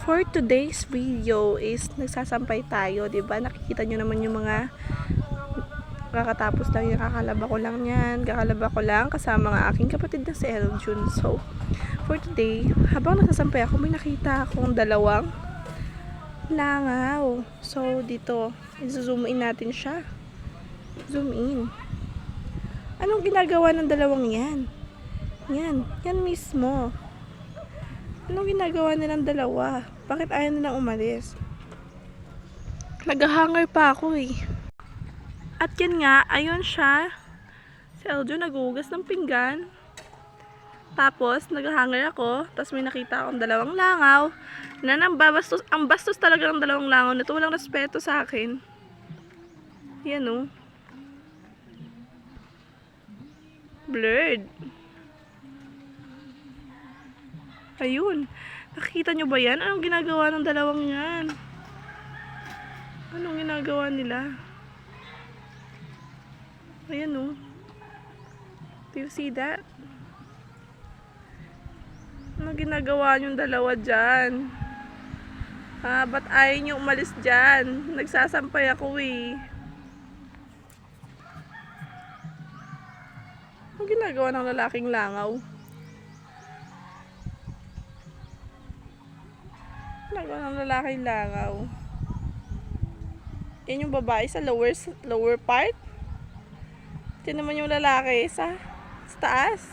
For today's video is nagsasampay tayo, 'di ba? Nakikita nyo naman yung mga kakatapos lang yung kakalaba ko lang yan. Kakalaba ko lang kasama ang aking kapatid na si Eljun. So, for today, habang nagsasampay ako, may nakita akong dalawang langaw. So, dito, i-zoom in natin siya. Zoom in. Anong ginagawa ng dalawang yan? Yan mismo. Anong ginagawa nilang dalawa? Bakit ayaw nilang umalis? Nag-hanger pa ako eh. At yan nga, ayun siya. Si Eljo naghugas ng pinggan. Tapos, nag-hanger ako. Tapos may nakita akong dalawang langaw. Ang bastos talaga ng dalawang langaw na ito. Walang respeto sa akin. Yan o. Blurred. Ayun. Nakikita nyo ba yan? Anong ginagawa ng dalawang yan? Anong ginagawa nila? Ayan o. Do you see that? Anong ginagawa yung dalawa dyan? Ba't ayaw nyo umalis dyan? Nagsasampay ako eh. Anong ginagawa ng lalaking langaw? Ginagawa ng lalaking langaw. Yan yung babae sa lower part. Ito naman yung lalaki sa taas.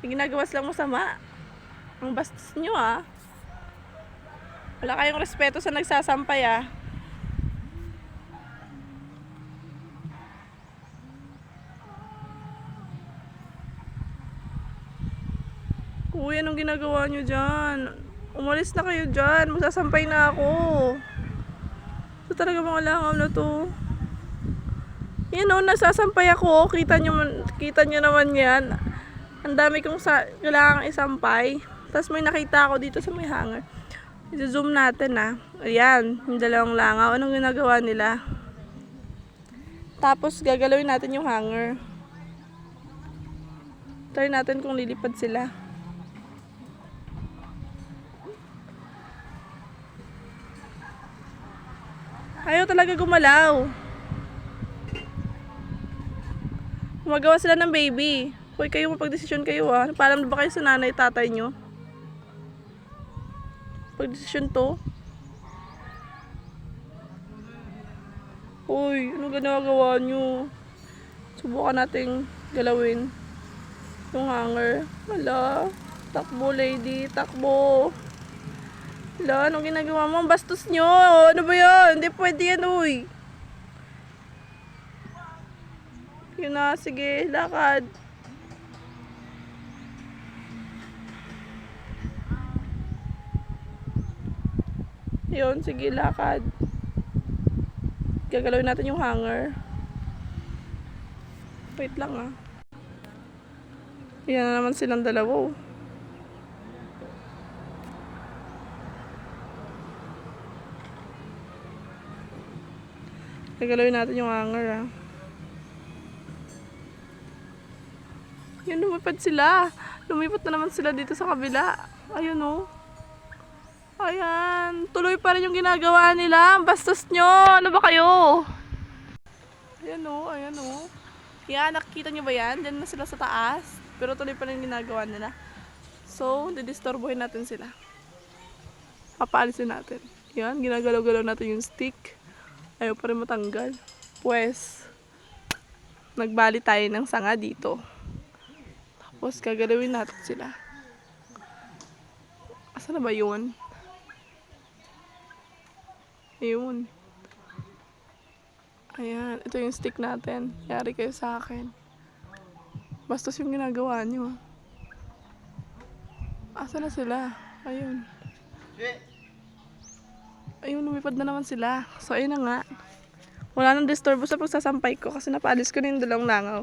Yung ginagawa silang masama. Ang bastos nyo ah. Wala kayong respeto sa nagsasampay ah. Uy, anong ginagawa nyo dyan? Umalis na kayo dyan. Magsasampay na ako. Ito talaga mga langaw na to. Yan o, nasasampay ako. Kita nyo naman yan. Ang dami kong kailangang isampay. Tapos may nakita ako dito sa may hanger. I-zoom natin ah. Ayan, yung dalawang langaw. Anong ginagawa nila? Tapos gagalawin natin yung hanger. Try natin kung lilipad sila. Ayaw talaga gumalaw. Gumagawa sila ng baby. Hoy, kayo mapagdesisyon kayo ah. Paalam na ba kayo sa nanay tatay nyo? Pagdesisyon to. Hoy, ano ginagawa nyo? Subukan nating galawin yung hanger. Hala, takbo lady, takbo. Hala, anong ginagawa mo? Ang bastos nyo. Ano ba yan? Hindi pwede yan, uy. Yun na, sige, lakad. Yun, sige, lakad. Gagalawin natin yung hanger. Wait lang ah. Yan na naman silang dalawa. Gagalawin natin yung hanger ah. Yun, lumipad sila. Lumipat na naman sila dito sa kabila. Ayun o. Ayan. Tuloy pa rin yung ginagawa nila. Ang bastos nyo. Ano ba kayo? Ayan o. Ayan o. Yan. Nakikita nyo ba yan? Diyan na sila sa taas. Pero tuloy pa rin yung ginagawa nila. So, didisturbuhin natin sila. Papaalisin natin. Yan. Ginagalaw-galaw natin yung stick. Ayaw pa rin matanggal. Pues, nagbali tayo ng sanga dito. Tapos, gagalawin natin sila. Asa na ba yun? Ayun. Ayan. Ito yung stick natin. Yari kayo sa akin. Bastos yung ginagawa nyo. Asa na sila? Ayun. Ayun, lumipad na naman sila. So, ayun na nga. Wala nang disturbo sa pagsasampay ko kasi napaalis ko na yung dalawang langaw.